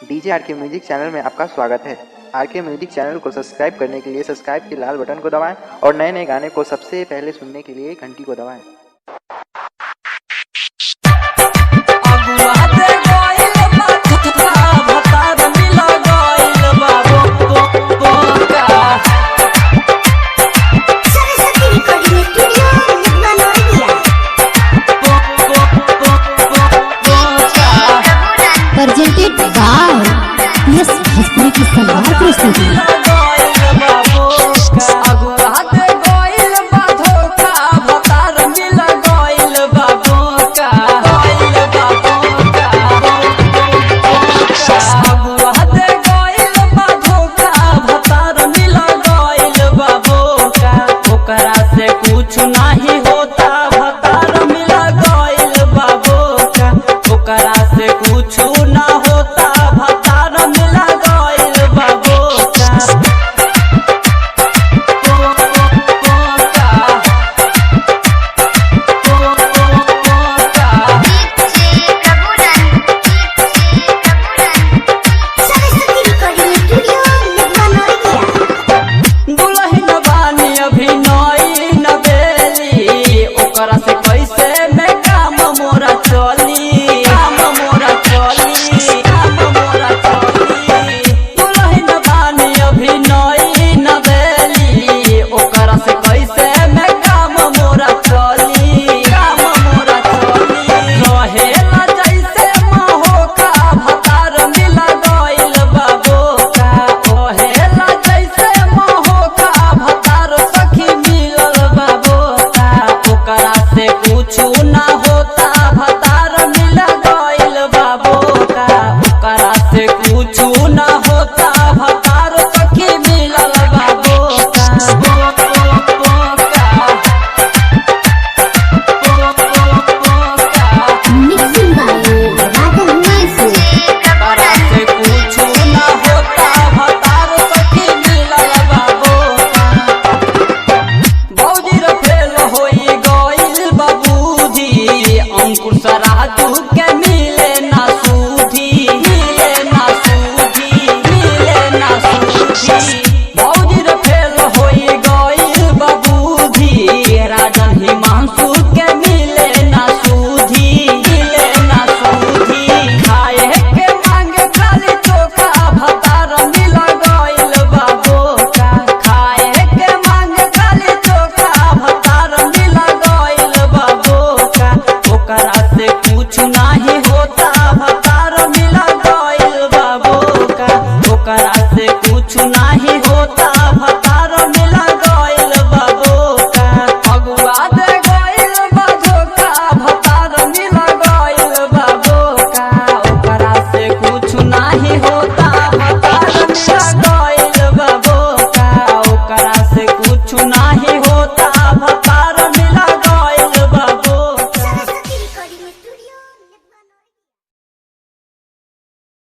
DJ R के music channel में आपका स्वागत है। आर के म्यूजिक चैनल को सब्सक्राइब करने के लिए सब्सक्राइब के लाल बटन को दबाएं और नए नए गाने को सबसे पहले सुनने के लिए घंटी को दबाएं। प्रेजेंटेड बाय यस भोजपुरी की सलवार प्रस्तुति।